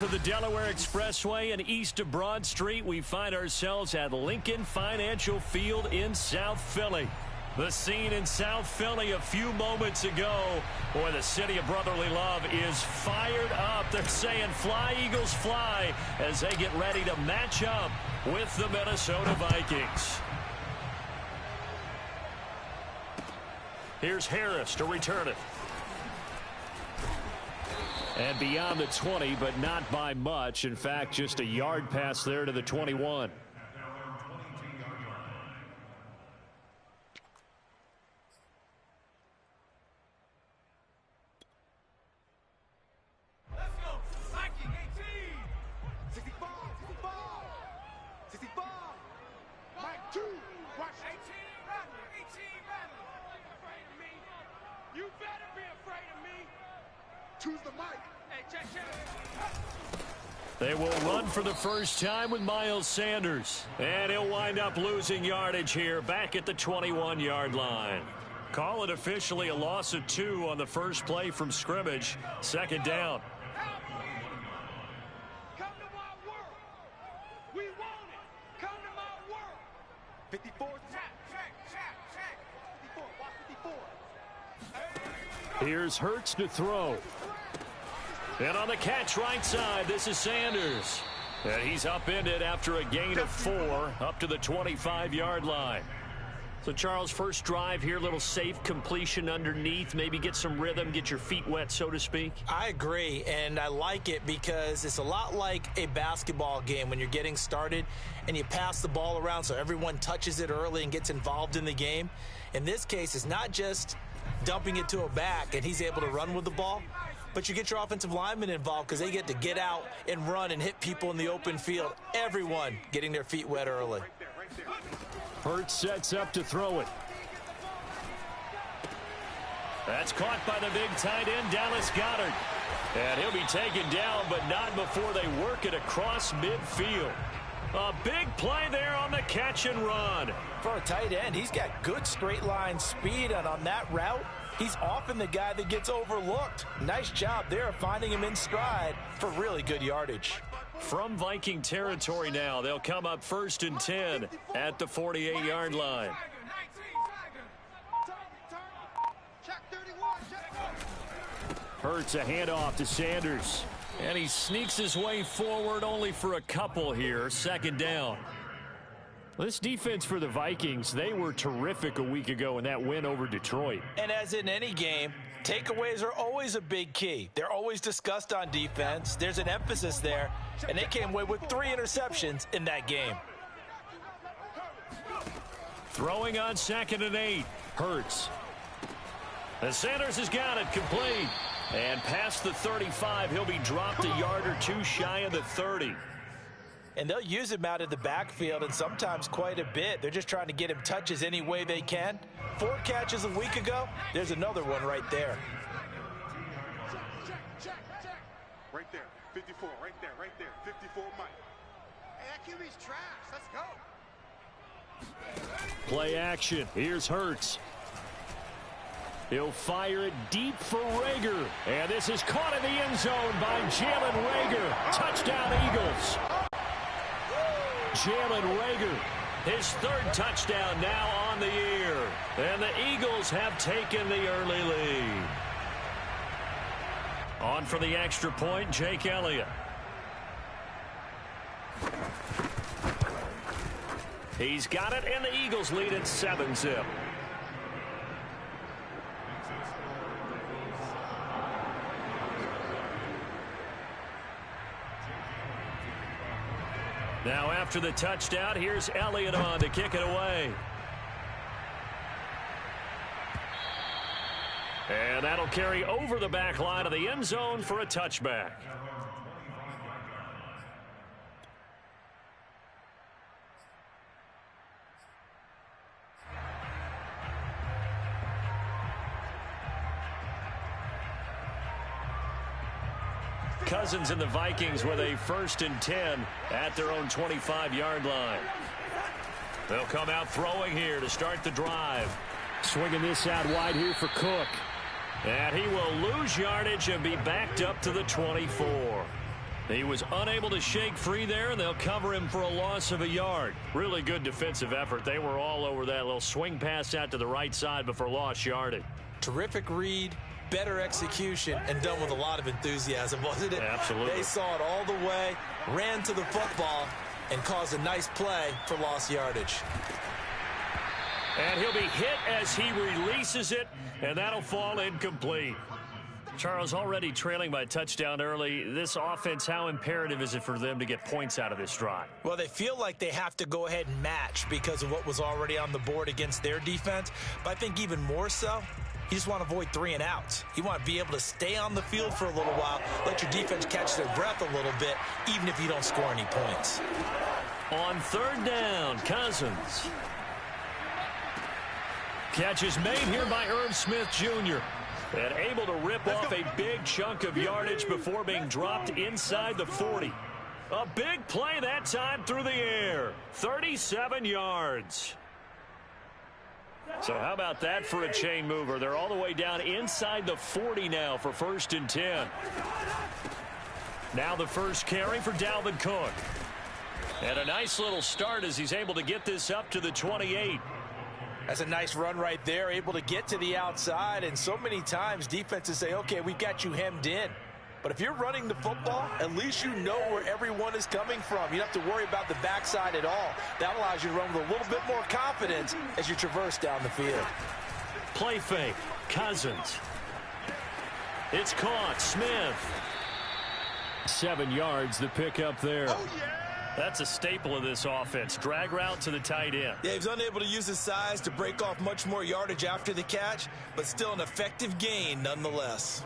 To the Delaware Expressway and east of Broad Street, we find ourselves at Lincoln Financial Field in South Philly. The scene in South Philly a few moments ago. Boy, the city of brotherly love is fired up. They're saying, "Fly, Eagles, fly," as they get ready to match up with the Minnesota Vikings. Here's Harris to return it. And beyond the 20, but not by much. In fact, just a yard pass there to the 21. Let's go. Viking 18. 65. 65. 65. Mike 2. Watch 18 Madden. 18 Madden. Afraid of me? You better be afraid of me. Choose the mic. Hey, check. They will run for the first time with Miles Sanders. And he'll wind up losing yardage here back at the 21-yard line. Call it officially a loss of 2 on the first play from scrimmage. Second down. Come to my world. We want it. Come to my world. 54. Check. 54. Watch 54. Here's Hurts to throw. And on the catch right side, this is Sanders. And he's upended after a gain of 4 up to the 25-yard line. So, Charles, first drive here, little safe completion underneath. Maybe get some rhythm, get your feet wet, so to speak. I agree, and I like it because it's a lot like a basketball game when you're getting started and you pass the ball around so everyone touches it early and gets involved in the game. In this case, it's not just dumping it to a back and he's able to run with the ball, but you get your offensive linemen involved because they get to get out and run and hit people in the open field. Everyone getting their feet wet early. Hurts sets up to throw it. That's caught by the big tight end, Dallas Goedert. And he'll be taken down, but not before they work it across midfield. A big play there on the catch and run. For a tight end, he's got good straight line speed, and on that route, he's often the guy that gets overlooked. Nice job there of finding him in stride for really good yardage. From Viking territory now, they'll come up 1st and 10 at the 48-yard line. Hurts a handoff to Sanders. And he sneaks his way forward only for a couple here. Second down. This defense for the Vikings, they were terrific a week ago in that win over Detroit. And as in any game, takeaways are always a big key. They're always discussed on defense. There's an emphasis there, and they came away with 3 interceptions in that game. Throwing on 2nd and 8. Hurts. And Sanders has got it complete. And past the 35, he'll be dropped a yard or 2 shy of the 30. And they'll use him out of the backfield, and sometimes quite a bit. They're just trying to get him touches any way they can. 4 catches a week ago. There's another one right there. Check. Right there. 54. Right there. 54 Mike. Hey, that QB's trash. Let's go. Play action. Here's Hurts. He'll fire it deep for Rager. And this is caught in the end zone by Jalen Rager. Touchdown, Eagles. Jalen Rager, his 3rd touchdown now on the year. And the Eagles have taken the early lead. On for the extra point, Jake Elliott. He's got it, and the Eagles lead at 7-zip. Now after the touchdown, here's Elliott on to kick it away. And that'll carry over the back line of the end zone for a touchback. Cousins and the Vikings with a 1st and 10 at their own 25-yard line. They'll come out throwing here to start the drive. Swinging this out wide here for Cook. And he will lose yardage and be backed up to the 24. He was unable to shake free there, and they'll cover him for a loss of a yard. Really good defensive effort. They were all over that little swing pass out to the right side before lost yardage. Terrific read, better execution, and done with a lot of enthusiasm, wasn't it? Absolutely. They saw it all the way, ran to the football, and caused a nice play for lost yardage. And he'll be hit as he releases it, and that'll fall incomplete. Charles, already trailing by a touchdown early. This offense, how imperative is it for them to get points out of this drive? Well, they feel like they have to go ahead and match because of what was already on the board against their defense. But I think even more so, you just want to avoid 3 and outs. You want to be able to stay on the field for a little while, let your defense catch their breath a little bit, even if you don't score any points. On third down, Cousins. Catch is made here by Irv Smith Jr. And able to rip off a big chunk of yardage before being dropped inside the 40. A big play that time through the air. 37 yards. So how about that for a chain mover? They're all the way down inside the 40 now for 1st and 10. Now the first carry for Dalvin Cook. And a nice little start as he's able to get this up to the 28. That's a nice run right there, able to get to the outside. And so many times defenses say, okay, we've got you hemmed in. But if you're running the football, at least you know where everyone is coming from. You don't have to worry about the backside at all. That allows you to run with a little bit more confidence as you traverse down the field. Play fake. Cousins. It's caught. Smith. 7 yards, the pickup there. Oh, yeah! That's a staple of this offense. Drag route to the tight end. Yeah, he was unable to use his size to break off much more yardage after the catch, but still an effective gain nonetheless.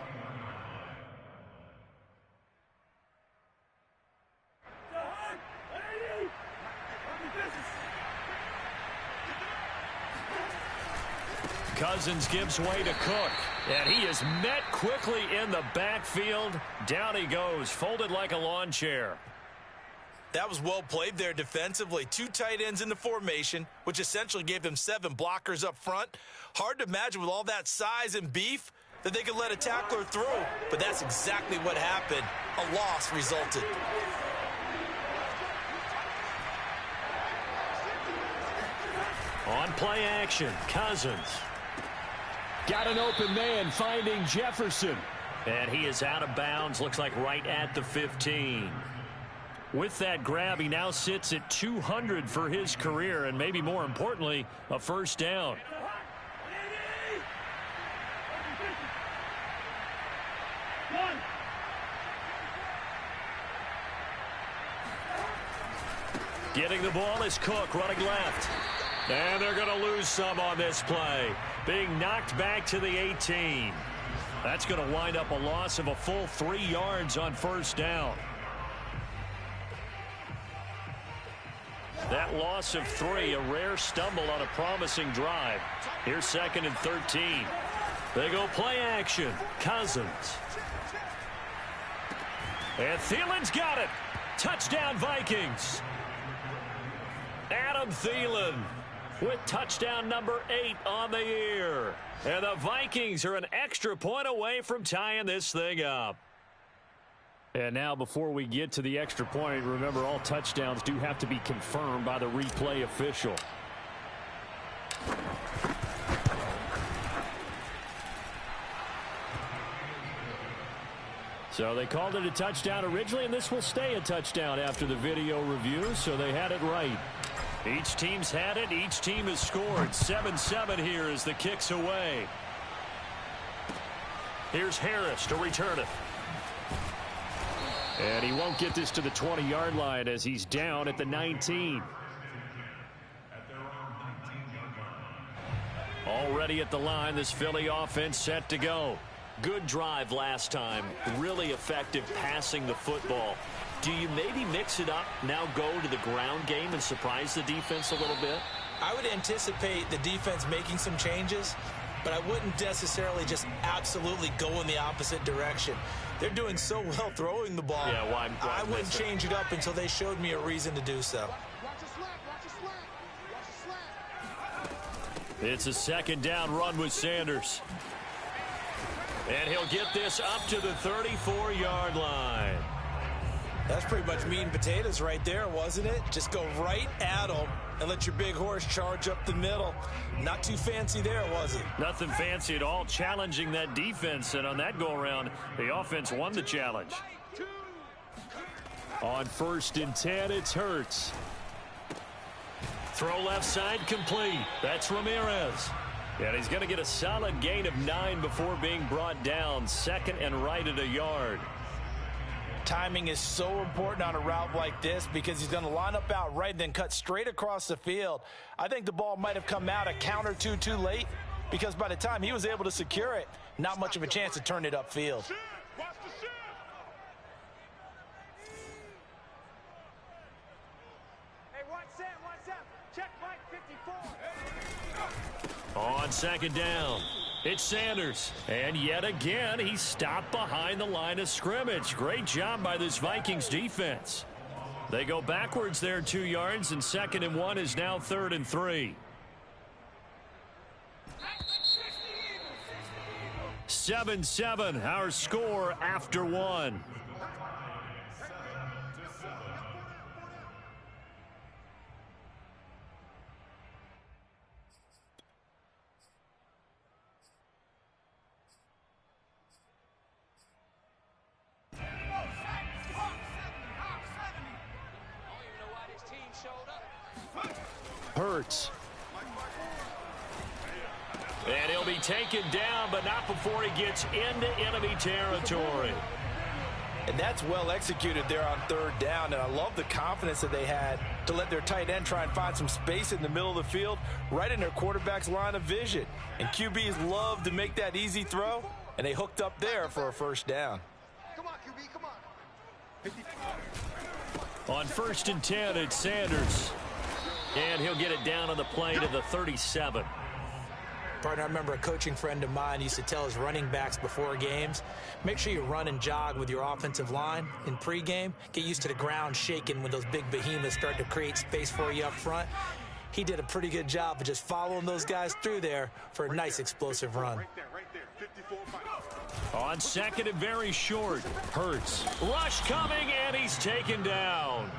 Cousins gives way to Cook. And he is met quickly in the backfield. Down he goes, folded like a lawn chair. That was well played there defensively. 2 tight ends in the formation, which essentially gave them 7 blockers up front. Hard to imagine with all that size and beef that they could let a tackler through, but that's exactly what happened. A loss resulted. On play action, Cousins. Got an open man finding Jefferson. And he is out of bounds, looks like right at the 15. With that grab, he now sits at 200 for his career, and maybe more importantly, a first down. Getting the ball is Cook, running left. And they're going to lose some on this play. Being knocked back to the 18. That's going to wind up a loss of a full 3 yards on first down. That loss of 3, a rare stumble on a promising drive. Here's 2nd and 13. They go play action. Cousins. And Thielen's got it. Touchdown Vikings. Adam Thielen with touchdown number 8 on the year. And the Vikings are an extra point away from tying this thing up. And now before we get to the extra point, remember all touchdowns do have to be confirmed by the replay official. So they called it a touchdown originally, and this will stay a touchdown after the video review, so they had it right. Each team's had it. Each team has scored. 7-7 here as the kick's away. Here's Harris to return it. And he won't get this to the 20-yard line as he's down at the 19. Already at the line, this Philly offense set to go. Good drive last time. Really effective passing the football. Do you maybe mix it up, now go to the ground game and surprise the defense a little bit? I would anticipate the defense making some changes, but I wouldn't necessarily just absolutely go in the opposite direction. They're doing so well throwing the ball. Yeah, why I wouldn't change it up until they showed me a reason to do so. It's a 2nd down run with Sanders. And he'll get this up to the 34-yard line. That's pretty much meat and potatoes right there, wasn't it? Just go right at them and let your big horse charge up the middle. Not too fancy there, was it? Nothing fancy at all, challenging that defense, and on that go-around, the offense won the challenge. On 1st and 10, it's Hurts. Throw left side complete. That's Ramirez. And he's going to get a solid gain of 9 before being brought down. 2nd and right at a yard. Timing is so important on a route like this because he's going to line up out right and then cut straight across the field. I think the ball might have come out a count or two too late because by the time he was able to secure it, not much of a chance to turn it upfield. On 2nd down, it's Sanders. And yet again, he's stopped behind the line of scrimmage. Great job by this Vikings defense. They go backwards there 2 yards, and 2nd and 1 is now 3rd and 3. 7-7, our score after 1. Hurts. And he'll be taken down, but not before he gets into enemy territory. And that's well executed there on 3rd down, and I love the confidence that they had to let their tight end try and find some space in the middle of the field, right in their quarterback's line of vision. And QBs love to make that easy throw, and they hooked up there for a 1st down. Come on, QB, come on. On 1st and 10, it's Sanders. And he'll get it down on the play to the 37. Partner, I remember a coaching friend of mine used to tell his running backs before games, make sure you run and jog with your offensive line in pregame. Get used to the ground shaking when those big behemoths start to create space for you up front. He did a pretty good job of just following those guys through there for a nice explosive run. Right there. 54 miles. On 2nd and very short, Hurts. Rush coming, and he's taken down.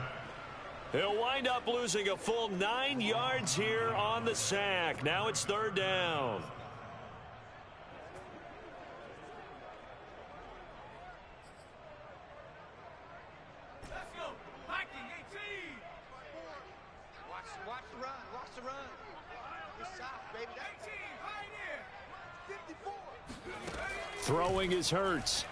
He'll wind up losing a full 9 yards here on the sack. Now it's 3rd down. Let's go. Viking 18. Watch the run. Watch the run. Good shot, baby. 18, high in. 54. Throwing is Hurts.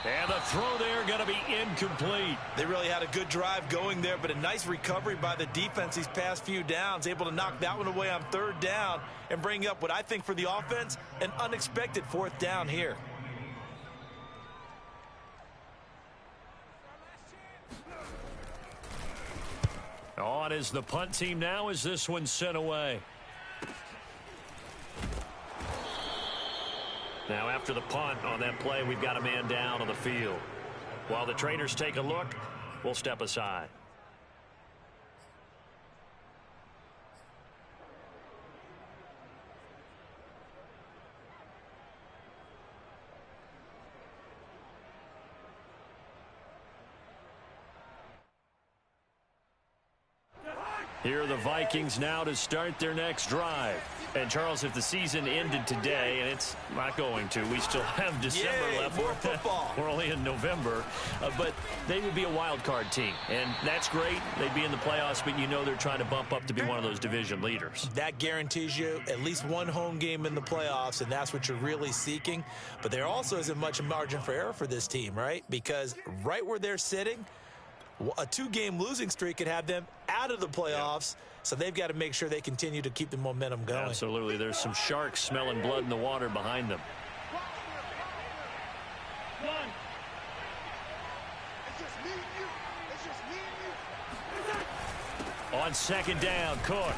And the throw there going to be incomplete. They really had a good drive going there, but a nice recovery by the defense these past few downs, able to knock that one away on 3rd down and bring up what I think for the offense, an unexpected 4th down here. On is the punt team now as this one's sent away. Now after the punt on that play, we've got a man down on the field. While the trainers take a look, we'll step aside. Here are the Vikings now to start their next drive. And, Charles, if the season ended today, and it's not going to, we still have December left. More football. We're only in November. But they would be a wild card team. And that's great. They'd be in the playoffs, but you know they're trying to bump up to be one of those division leaders. That guarantees you at least one home game in the playoffs, and that's what you're really seeking. But there also isn't much margin for error for this team, right? Because right where they're sitting, a 2-game losing streak could have them out of the playoffs, so they've got to make sure they continue to keep the momentum going. Absolutely. There's some sharks smelling blood in the water behind them. It's just me and you. It's just me and you. On 2nd down, Cook.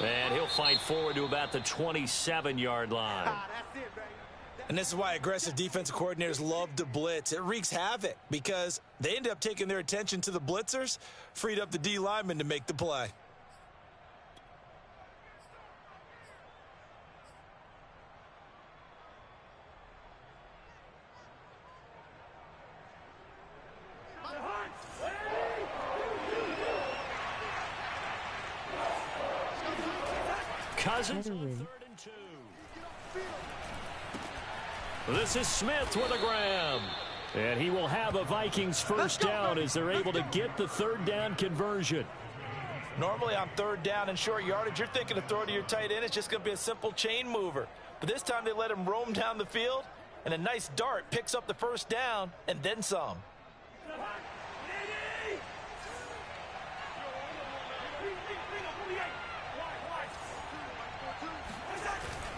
And he'll fight forward to about the 27-yard line. That's it, baby. And this is why aggressive defensive coordinators love to blitz. It wreaks havoc because they end up taking their attention to the blitzers, freed up the D lineman to make the play. Cousins on 3rd and 2. This is Smith with a grab. And he will have a Vikings first down as they're able to get the 3rd down conversion. Normally on 3rd down and short yardage, you're thinking of throw to your tight end. It's just going to be a simple chain mover. But this time they let him roam down the field, and a nice dart picks up the first down and then some.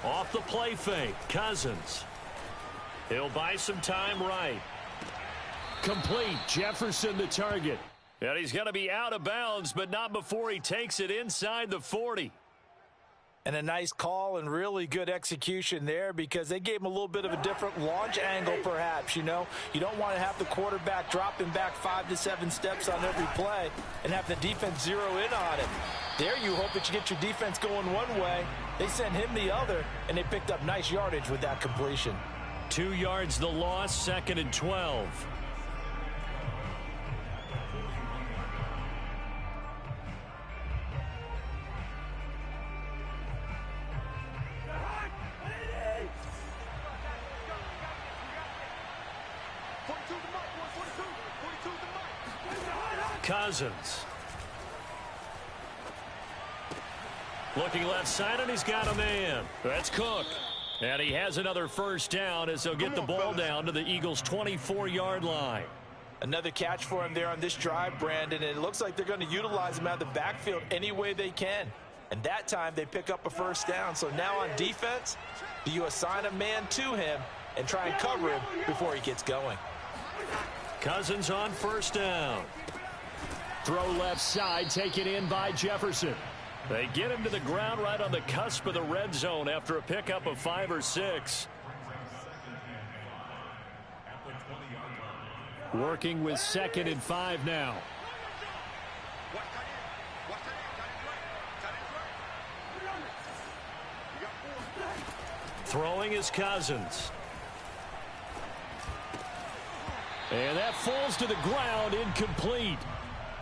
Off the play fake, Cousins. He'll buy some time right. Complete, Jefferson the target. And he's going to be out of bounds, but not before he takes it inside the 40. And a nice call and really good execution there because they gave him a little bit of a different launch angle perhaps, you know. You don't want to have the quarterback dropping back 5 to 7 steps on every play and have the defense zero in on it. There you hope that you get your defense going one way. They sent him the other, and they picked up nice yardage with that completion. 2 yards the loss, 2nd and 12. Cousins. Looking left side, and he's got a man. That's Cook. And he has another first down as they'll get the ball down to the Eagles' 24-yard line. Another catch for him there on this drive, Brandon, and it looks like they're going to utilize him out of the backfield any way they can. And that time they pick up a first down. So now on defense, do you assign a man to him and try and cover him before he gets going? Cousins on first down. Throw left side, taken in by Jefferson. They get him to the ground right on the cusp of the red zone after a pickup of 5 or 6. Working with 2nd and 5 now. Throwing is Cousins. And that falls to the ground, incomplete.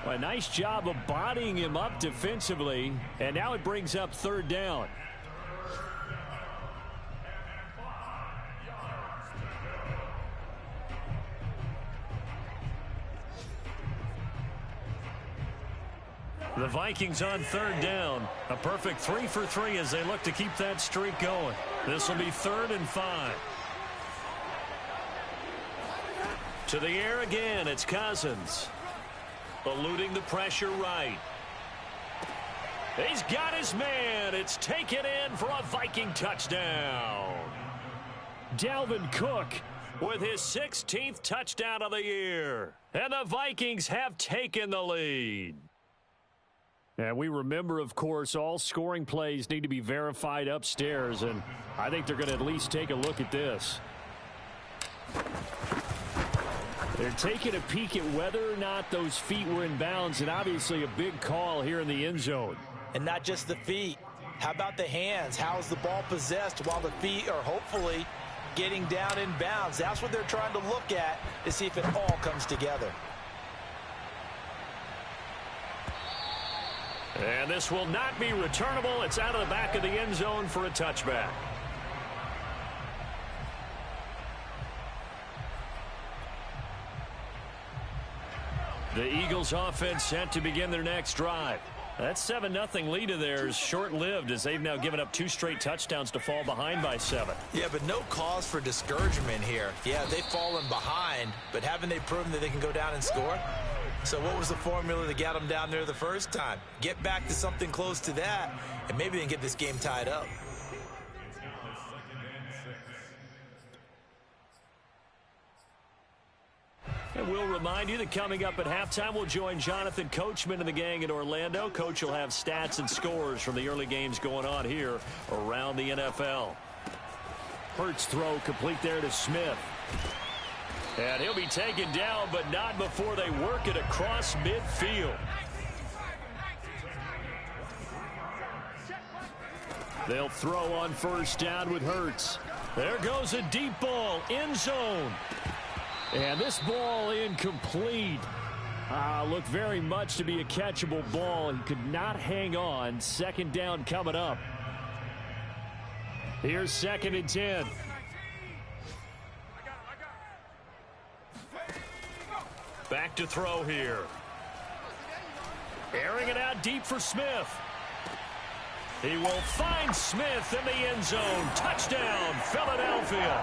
A nice job of bodying him up defensively, and now it brings up 3rd down. The Vikings on 3rd down. A perfect 3 for 3 as they look to keep that streak going. This will be 3rd and 5. To the air again, it's Cousins. Eluding the pressure right. He's got his man. It's taken in for a Viking touchdown. Dalvin Cook with his 16th touchdown of the year. And the Vikings have taken the lead. And we remember, of course, all scoring plays need to be verified upstairs. And I think they're going to at least take a look at this. They're taking a peek at whether or not those feet were in bounds, and obviously a big call here in the end zone. And not just the feet. How about the hands? How is the ball possessed while the feet are hopefully getting down in bounds? That's what they're trying to look at to see if it all comes together. And this will not be returnable. It's out of the back of the end zone for a touchback. The Eagles offense set to begin their next drive. That 7-0 lead of theirs short-lived as they've now given up 2 straight touchdowns to fall behind by 7. Yeah, but no cause for discouragement here. Yeah, they've fallen behind, but haven't they proven that they can go down and score? So what was the formula that got them down there the first time? Get back to something close to that, and maybe they can get this game tied up. And we'll remind you that coming up at halftime, we'll join Jonathan Coachman and the gang in Orlando. Coach will have stats and scores from the early games going on here around the NFL. Hurts throw complete there to Smith. And he'll be taken down, but not before they work it across midfield. They'll throw on first down with Hurts. There goes a deep ball, end zone. And this ball incomplete. Looked very much to be a catchable ball. He could not hang on. 2nd down coming up. Here's 2nd and 10. Back to throw here. Airing it out deep for Smith. He will find Smith in the end zone. Touchdown, Philadelphia.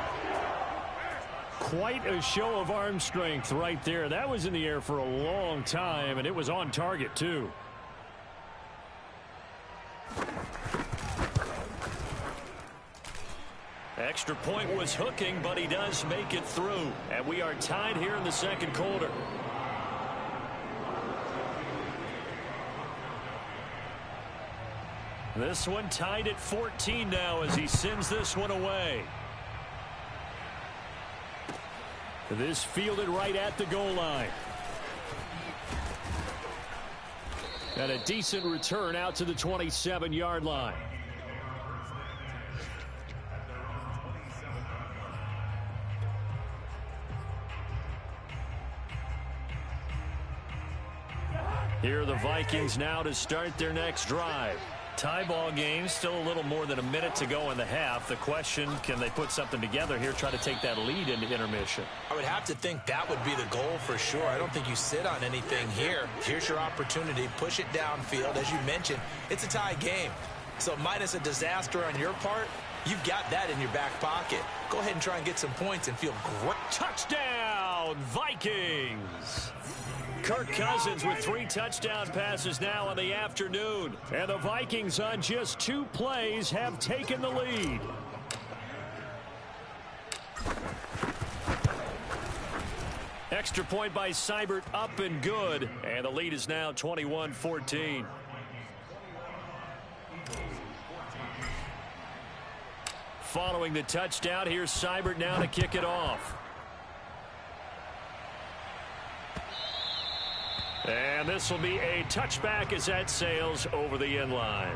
Quite a show of arm strength right there. That was in the air for a long time, and it was on target, too. Extra point was hooking, but he does make it through. And we are tied here in the second quarter. This one tied at 14 now as he sends this one away. This fielded right at the goal line. And a decent return out to the 27-yard line. Here are the Vikings now to start their next drive. Tie ball game, still a little more than a minute to go in the half. The question, can they put something together here, try to take that lead into intermission? I would have to think that would be the goal for sure. I don't think you sit on anything here. Here's your opportunity. Push it downfield. As you mentioned, it's a tie game. So minus a disaster on your part, you've got that in your back pocket. Go ahead and try and get some points and feel great. Touchdown, Vikings! Kirk Cousins with 3 touchdown passes now in the afternoon. And the Vikings on just 2 plays have taken the lead. Extra point by Seibert up and good. And the lead is now 21-14. Following the touchdown, here's Seibert now to kick it off. And this will be a touchback as that sails over the end line.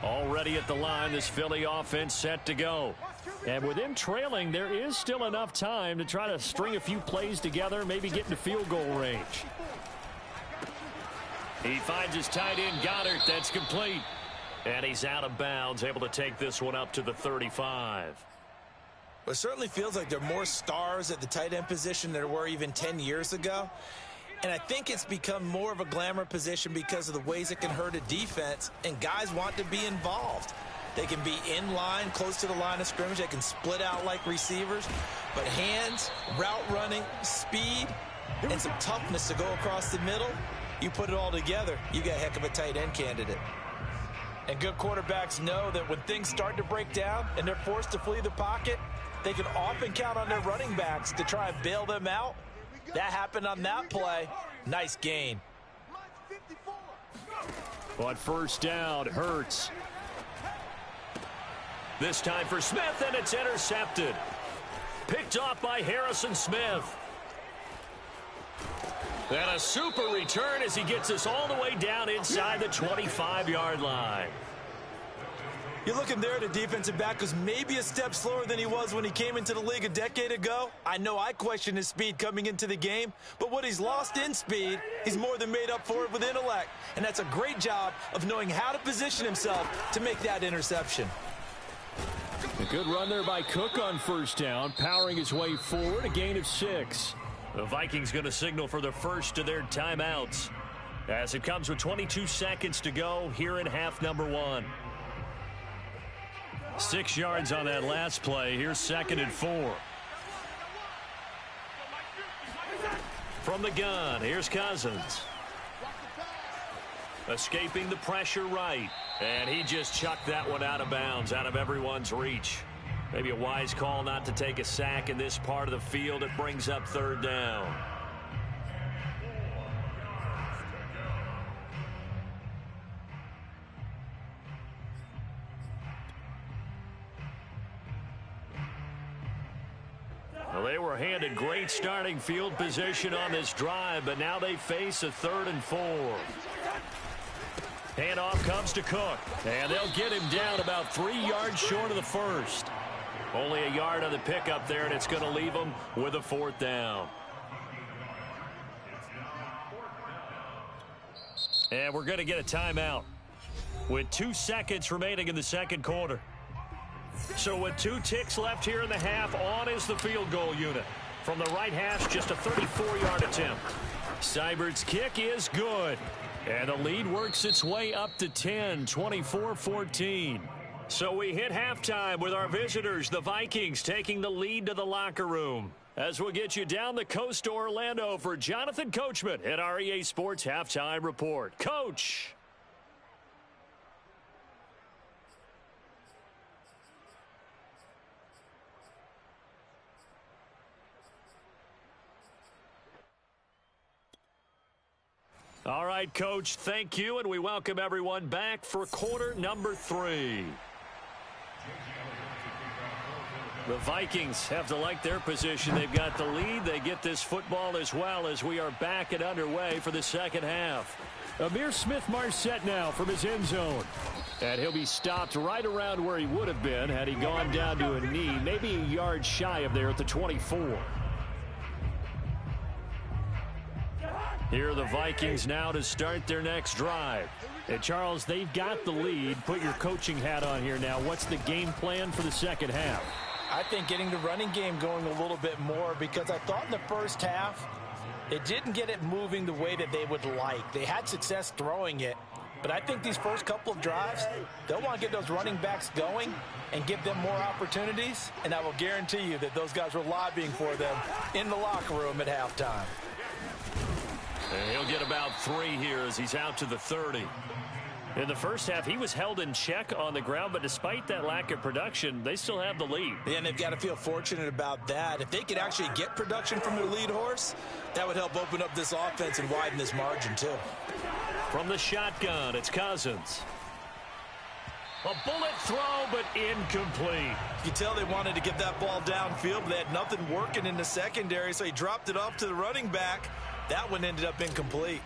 Already at the line, this Philly offense set to go. And with them trailing, there is still enough time to try to string a few plays together, maybe get into field goal range. He finds his tight end, Goddard. That's complete. And he's out of bounds, able to take this one up to the 35. Well, it certainly feels like there are more stars at the tight end position than there were even 10 years ago. And I think it's become more of a glamour position because of the ways it can hurt a defense, and guys want to be involved. They can be in line, close to the line of scrimmage. They can split out like receivers. But hands, route running, speed, and some toughness to go across the middle, you put it all together, you got a heck of a tight end candidate. And good quarterbacks know that when things start to break down and they're forced to flee the pocket, they can often count on their running backs to try and bail them out. That happened on that play. Nice gain. On first down, Hurts. This time for Smith, and it's intercepted. Picked off by Harrison Smith. And a super return as he gets us all the way down inside the 25-yard line. You're looking there at a defensive back who's maybe a step slower than he was when he came into the league a decade ago. I know I questioned his speed coming into the game, but what he's lost in speed, he's more than made up for it with intellect. And that's a great job of knowing how to position himself to make that interception. A good run there by Cook on first down, powering his way forward, a gain of 6. The Vikings going to signal for the first of their timeouts as it comes with 22 seconds to go here in half number 1. 6 yards on that last play. Here's 2nd and 4. From the gun, here's Cousins. Escaping the pressure right. And he just chucked that one out of bounds, out of everyone's reach. Maybe a wise call not to take a sack in this part of the field. It brings up 3rd down. Well, they were handed great starting field position on this drive, but now they face a 3rd and 4. Handoff comes to Cook, and they'll get him down about 3 yards short of the first. Only a yard on the pickup there, and it's going to leave them with a 4th down. And we're going to get a timeout with 2 seconds remaining in the second quarter. So with 2 ticks left here in the half, on is the field goal unit. From the right hash, just a 34-yard attempt. Seibert's kick is good. And the lead works its way up to 10, 24-14. So we hit halftime with our visitors, the Vikings, taking the lead to the locker room. As we'll get you down the coast to Orlando for Jonathan Coachman at our EA Sports Halftime Report. Coach! All right, Coach, thank you, and we welcome everyone back for quarter number 3. The Vikings have to like their position. They've got the lead. They get this football as well as we are back and underway for the second half. Amir Smith-Marset now from his end zone. And he'll be stopped right around where he would have been had he gone down to a knee, maybe a yard shy of there at the 24. Here are the Vikings now to start their next drive. And Charles, they've got the lead. Put your coaching hat on here now. What's the game plan for the second half? I think getting the running game going a little bit more, because I thought in the first half it didn't get it moving the way that they would like. They had success throwing it, but I think these first couple of drives, they'll want to get those running backs going and give them more opportunities, and I will guarantee you that those guys were lobbying for them in the locker room at halftime. And he'll get about 3 here as he's out to the 30. In the first half, he was held in check on the ground, but despite that lack of production, they still have the lead. Yeah, and they've got to feel fortunate about that. If they could actually get production from their lead horse, that would help open up this offense and widen this margin, too. From the shotgun, it's Cousins. A bullet throw, but incomplete. You can tell they wanted to get that ball downfield, but they had nothing working in the secondary, so he dropped it off to the running back. That one ended up incomplete.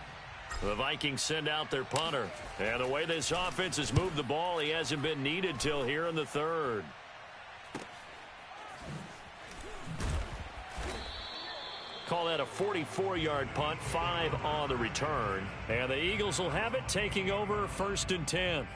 The Vikings send out their punter. And the way this offense has moved the ball, he hasn't been needed till here in the third. Call that a 44-yard punt, 5 on the return. And the Eagles will have it, taking over 1st and 10.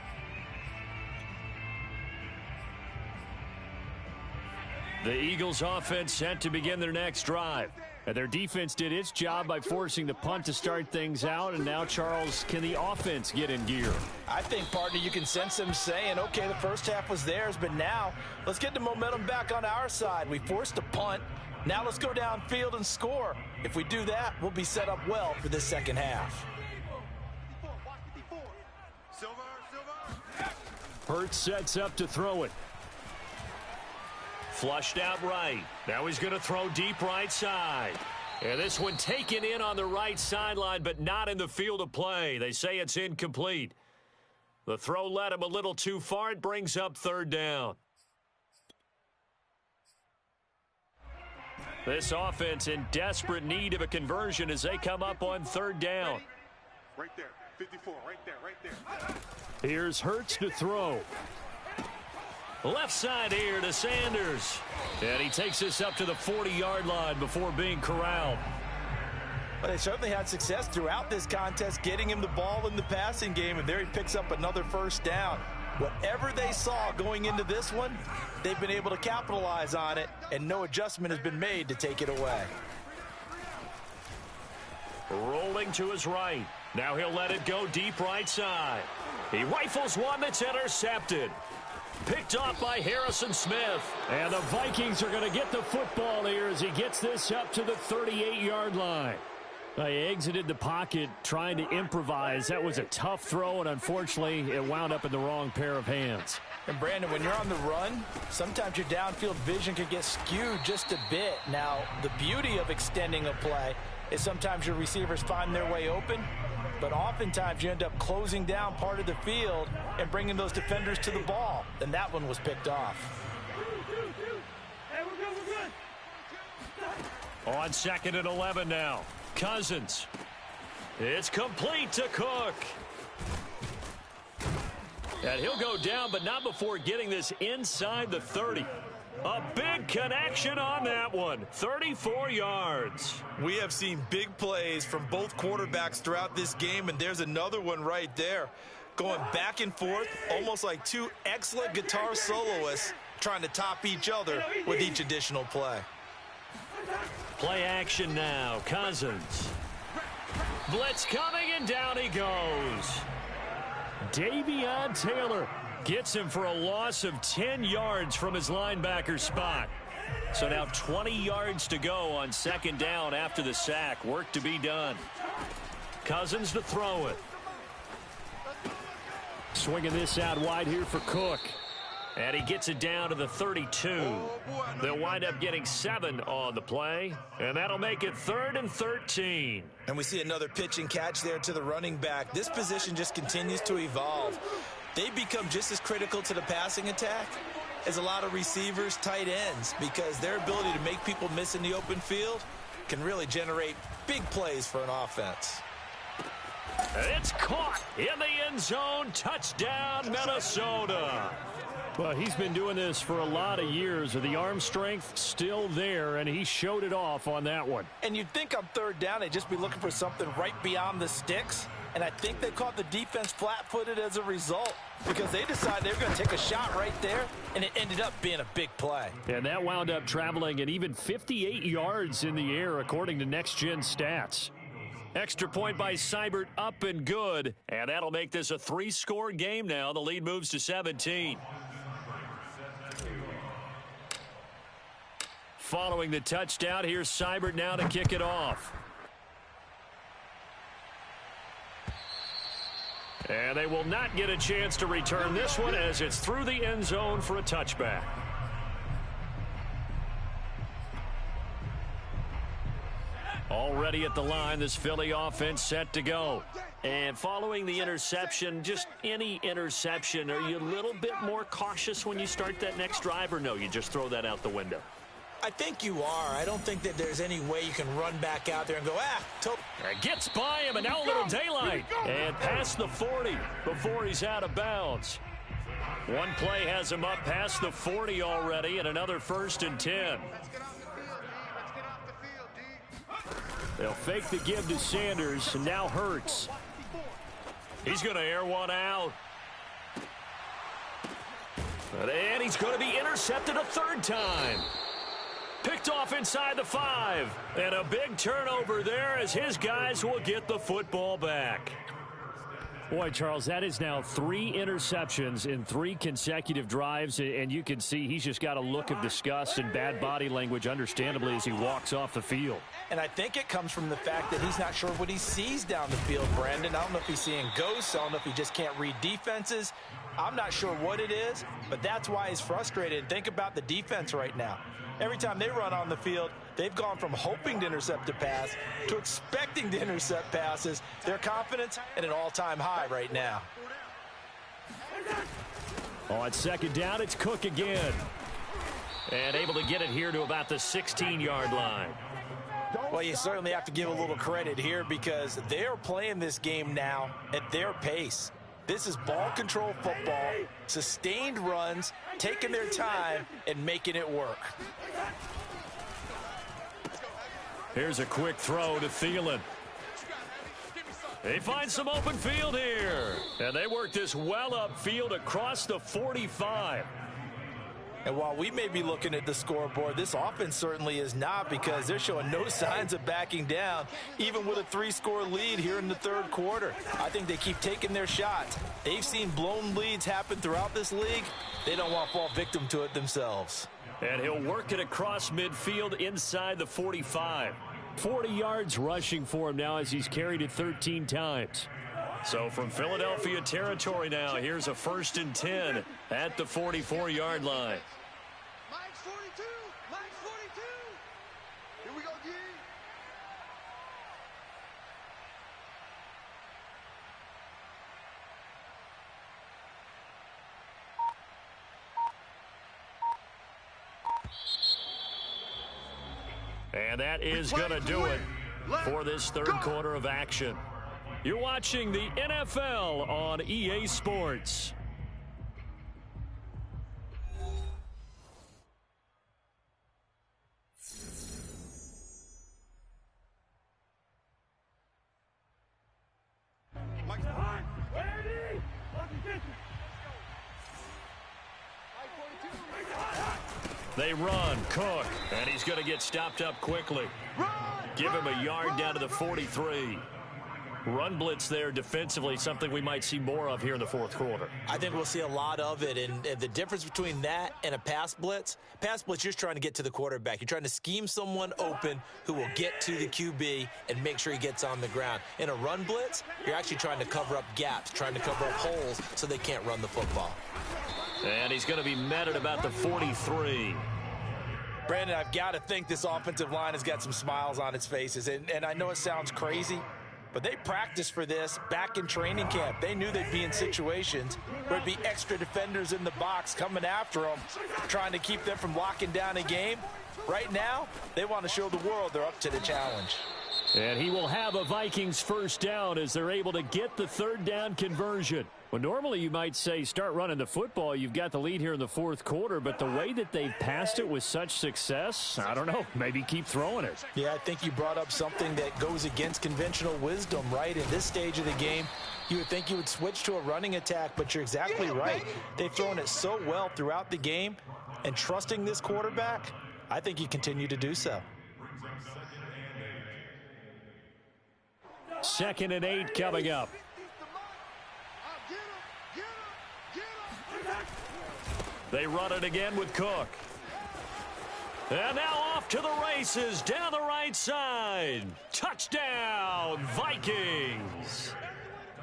The Eagles offense set to begin their next drive. And their defense did its job by forcing the punt to start things out. And now, Charles, can the offense get in gear? I think, partner, you can sense them saying, okay, the first half was theirs, but now let's get the momentum back on our side. We forced a punt. Now let's go downfield and score. If we do that, we'll be set up well for this second half. Hurts sets up to throw it. Flushed out right. Now he's going to throw deep right side. And this one taken in on the right sideline, but not in the field of play. They say it's incomplete. The throw led him a little too far. It brings up 3rd down. This offense in desperate need of a conversion as they come up on 3rd down. Right there, 54, right there. Here's Hurts to throw. Left side here to Sanders. And he takes this up to the 40-yard line before being corralled. Well, they certainly had success throughout this contest, getting him the ball in the passing game, and there he picks up another 1st down. Whatever they saw going into this one, they've been able to capitalize on it, and no adjustment has been made to take it away. Rolling to his right. Now he'll let it go deep right side. He rifles one that's intercepted. Picked off by Harrison Smith. And the Vikings are going to get the football here as he gets this up to the 38-yard line. He exited the pocket trying to improvise. That was a tough throw, and unfortunately, it wound up in the wrong pair of hands. And, Brandon, when you're on the run, sometimes your downfield vision can get skewed just a bit. Now, the beauty of extending a play is sometimes your receivers find their way open, but oftentimes you end up closing down part of the field and bringing those defenders to the ball. And that one was picked off. On 2nd and 11 now. Cousins. It's complete to Cook. And he'll go down, but not before getting this inside the 30. A big connection on that one. 34 yards. We have seen big plays from both quarterbacks throughout this game, and there's another one right there. Going back and forth, almost like two excellent guitar soloists trying to top each other with each additional play. Play action now. Cousins. Blitz coming, and down he goes. Davion Taylor gets him for a loss of 10 yards from his linebacker spot. So now 20 yards to go on second down after the sack. Work to be done. Cousins to throw it. Swinging this out wide here for Cook. And he gets it down to the 32. They'll wind up getting 7 on the play. And that'll make it 3rd and 13. And we see another pitch and catch there to the running back. This position just continues to evolve. They become just as critical to the passing attack as a lot of receivers, tight ends, because their ability to make people miss in the open field can really generate big plays for an offense. It's caught in the end zone. Touchdown, Minnesota. Well, he's been doing this for a lot of years. The arm strength still there, and he showed it off on that one. And you'd think on third down they'd just be looking for something right beyond the sticks. And I think they caught the defense flat-footed as a result because they decided they were going to take a shot right there, and it ended up being a big play. And that wound up traveling an even 58 yards in the air, according to Next Gen Stats. Extra point by Seibert, up and good. And that'll make this a 3-score game now. The lead moves to 17. Following the touchdown, here's Seibert now to kick it off. And they will not get a chance to return this one as it's through the end zone for a touchback. Already at the line, this Philly offense set to go. And following the interception, just any interception, are you a little bit more cautious when you start that next drive, or no, you just throw that out the window? I think you are. I don't think that there's any way you can run back out there and go, Gets by him, and now a little daylight. And past the 40 before he's out of bounds. One play has him up past the 40 already, and another 1st and 10. They'll fake the give to Sanders, and now Hurts. He's going to air one out. And he's going to be intercepted a 3rd time. Picked off inside the 5. And a big turnover there as his guys will get the football back. Boy, Charles, that is now 3 interceptions in 3 consecutive drives, and you can see he's just got a look of disgust and bad body language, understandably, as he walks off the field. And I think it comes from the fact that he's not sure what he sees down the field, Brandon. I don't know if he's seeing ghosts. I don't know if he just can't read defenses. I'm not sure what it is, but that's why he's frustrated. Think about the defense right now. Every time they run on the field, they've gone from hoping to intercept a pass to expecting to intercept passes. Their confidence at an all-time high right now. On second down, it's Cook again. And able to get it here to about the 16-yard line. Well, you certainly have to give a little credit here because they're playing this game now at their pace. This is ball control football, sustained runs, taking their time and making it work. Here's a quick throw to Thielen. He finds some open field here. And they work this well upfield across the 45. And while we may be looking at the scoreboard, this offense certainly is not because they're showing no signs of backing down, even with a 3-score lead here in the 3rd quarter. I think they keep taking their shots. They've seen blown leads happen throughout this league. They don't want to fall victim to it themselves. And he'll work it across midfield inside the 45. 40 yards rushing for him now as he's carried it 13 times. So from Philadelphia territory now, here's a 1st and 10 at the 44-yard line. Mike's 42. Mike's 42. Here we go, G. And that is going to do it for this 3rd quarter of action. You're watching the NFL on EA Sports. They run. Cook. And he's going to get stopped up quickly. Give him a yard down to the 43. Run blitz there defensively, something we might see more of here in the fourth quarter. I think we'll see a lot of it, and the difference between that and a pass blitz, you're just trying to get to the quarterback. You're trying to scheme someone open who will get to the QB and make sure he gets on the ground. In a run blitz, you're actually trying to cover up gaps, trying to cover up holes so they can't run the football. And he's going to be met at about the 43. Brandon, I've got to think this offensive line has got some smiles on its faces, and I know it sounds crazy, but they practiced for this back in training camp. They knew they'd be in situations where there'd be extra defenders in the box coming after them, trying to keep them from locking down a game. Right now, they want to show the world they're up to the challenge. And he will have a Vikings first down as they're able to get the third down conversion. Well, normally you might say start running the football. You've got the lead here in the fourth quarter, but the way that they've passed it with such success, I don't know, maybe keep throwing it. Yeah, I think you brought up something that goes against conventional wisdom, right? In this stage of the game, you would think you would switch to a running attack, but you're exactly right. They've thrown it so well throughout the game, and trusting this quarterback, I think you continue to do so. 2nd and 8 coming up. They run it again with Cook. And now off to the races down the right side. Touchdown, Vikings.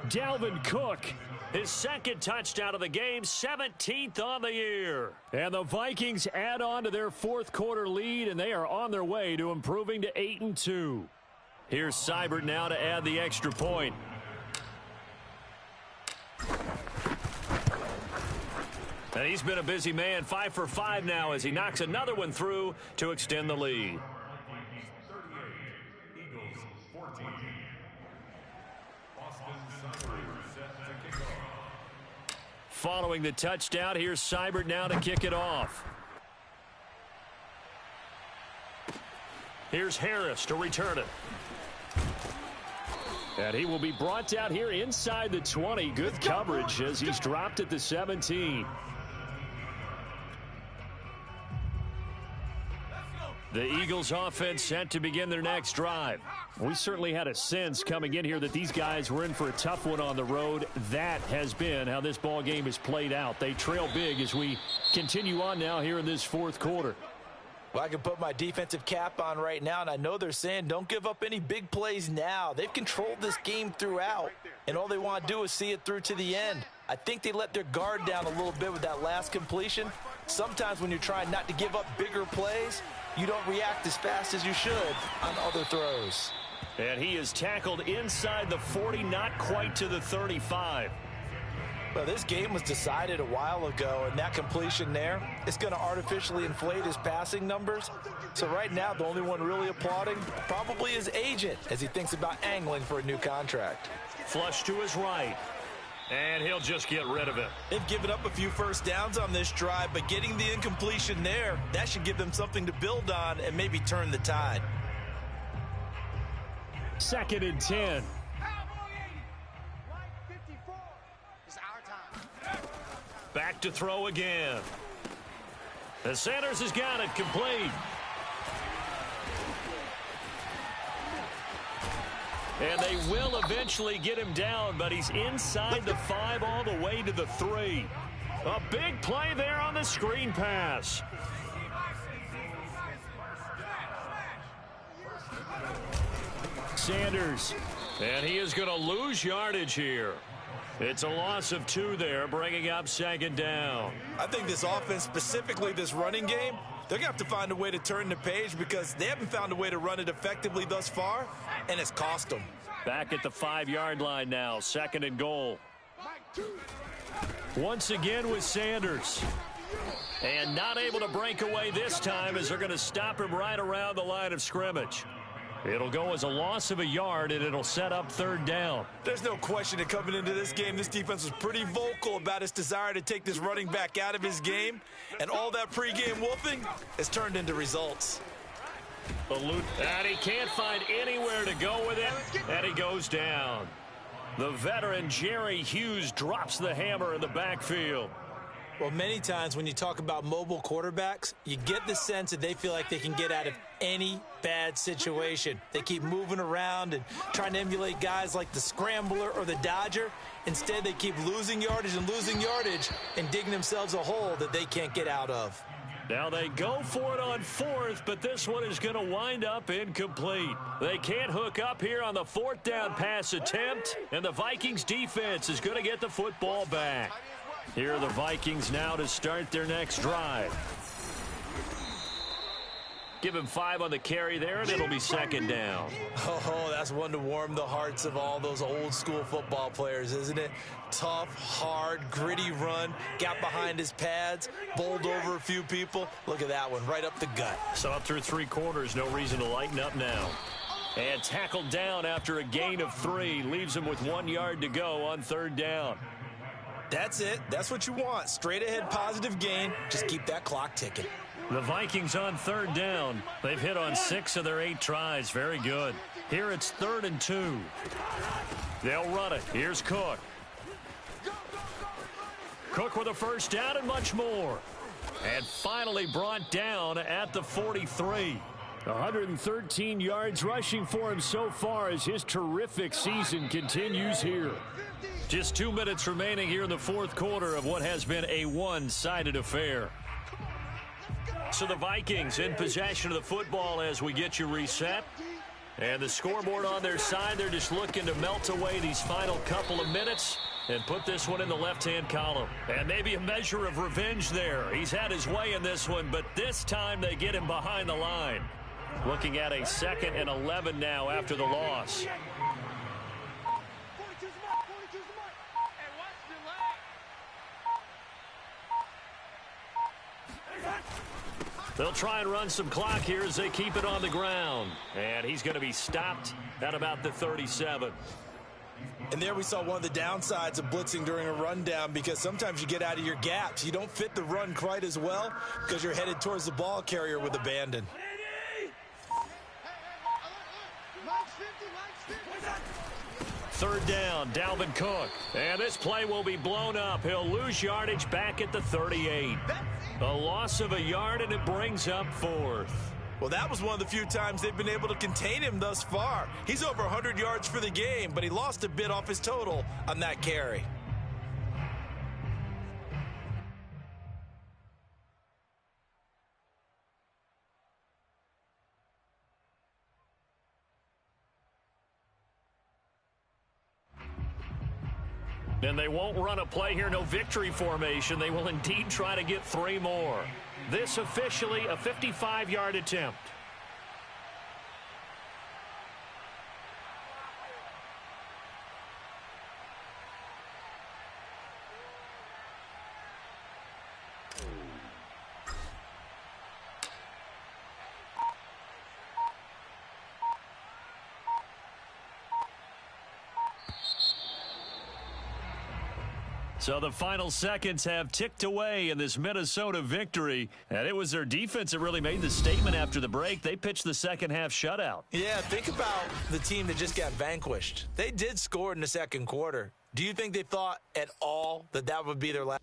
Dalvin Cook, his second touchdown of the game, 17th on the year. And the Vikings add on to their fourth quarter lead, and they are on their way to improving to 8-2. Here's Seibert now to add the extra point. And he's been a busy man, 5 for 5 now as he knocks another one through to extend the lead. Following the touchdown, here's Seibert now to kick it off. Here's Harris to return it. And he will be brought down here inside the 20. Good coverage as he's dropped at the 17. The Eagles offense set to begin their next drive. We certainly had a sense coming in here that these guys were in for a tough one on the road. That has been how this ball game has played out. They trail big as we continue on now here in this fourth quarter. Well, I can put my defensive cap on right now, and I know they're saying don't give up any big plays now. They've controlled this game throughout, and all they want to do is see it through to the end. I think they let their guard down a little bit with that last completion. Sometimes when you're trying not to give up bigger plays, you don't react as fast as you should on other throws. And he is tackled inside the 40, not quite to the 35. Well, this game was decided a while ago, and that completion there is going to artificially inflate his passing numbers. So right now, the only one really applauding probably his agent as he thinks about angling for a new contract. Flush to his right. And he'll just get rid of it. They've given up a few first downs on this drive, but getting the incompletion there, that should give them something to build on and maybe turn the tide. 2nd and 10. Back to throw again. And Sanders has got it complete. And they will eventually get him down, but he's inside the 5 all the way to the 3. A big play there on the screen pass. Sanders. And he is going to lose yardage here. It's a loss of 2 there, bringing up 2nd down. I think this offense, specifically this running game, they're going to have to find a way to turn the page because they haven't found a way to run it effectively thus far, and it's cost them. Back at the 5-yard line now, 2nd and goal. Once again with Sanders. And not able to break away this time as they're going to stop him right around the line of scrimmage. It'll go as a loss of a yard, and it'll set up 3rd down. There's no question that coming into this game, this defense was pretty vocal about its desire to take this running back out of his game, and all that pregame wolfing has turned into results. And he can't find anywhere to go with it, and he goes down. The veteran Jerry Hughes drops the hammer in the backfield. Well, many times when you talk about mobile quarterbacks, you get the sense that they feel like they can get out of any bad situation. They keep moving around and trying to emulate guys like the Scrambler or the Dodger. Instead, they keep losing yardage and digging themselves a hole that they can't get out of. Now they go for it on fourth, but this one is going to wind up incomplete. They can't hook up here on the fourth down pass attempt, and the Vikings defense is going to get the football back. Here are the Vikings now to start their next drive. Give him 5 on the carry there, and it'll be second down. Oh, that's one to warm the hearts of all those old-school football players, isn't it? Tough, hard, gritty run, got behind his pads, bowled over a few people. Look at that one, right up the gut. So up through 3 quarters, no reason to lighten up now. And tackled down after a gain of 3. Leaves him with 1 yard to go on third down. That's it. That's what you want. Straight ahead positive gain. Just keep that clock ticking. The Vikings on third down. They've hit on 6 of their 8 tries. Very good. Here it's 3rd and 2. They'll run it. Here's Cook. Cook with a first down and much more. And finally brought down at the 43. 113 yards rushing for him so far as his terrific season continues here. Just 2 minutes remaining here in the fourth quarter of what has been a one-sided affair. So the Vikings in possession of the football as we get you reset. And the scoreboard on their side, they're just looking to melt away these final couple of minutes and put this one in the left-hand column. And maybe a measure of revenge there. He's had his way in this one, but this time they get him behind the line. Looking at a 2nd and 11 now after the loss. They'll try and run some clock here as they keep it on the ground. And he's going to be stopped at about the 37. And there we saw one of the downsides of blitzing during a rundown, because sometimes you get out of your gaps. You don't fit the run quite as well because you're headed towards the ball carrier with abandon. Third down, Dalvin Cook. And this play will be blown up. He'll lose yardage back at the 38. A loss of a yard, and it brings up 4th. Well, that was one of the few times they've been able to contain him thus far. He's over 100 yards for the game, but he lost a bit off his total on that carry. And they won't run a play here, no victory formation. They will indeed try to get 3 more. This officially a 55-yard attempt. So the final seconds have ticked away in this Minnesota victory. And it was their defense that really made the statement after the break. They pitched the second half shutout. Yeah, think about the team that just got vanquished. They did score in the second quarter. Do you think they thought at all that that would be their last?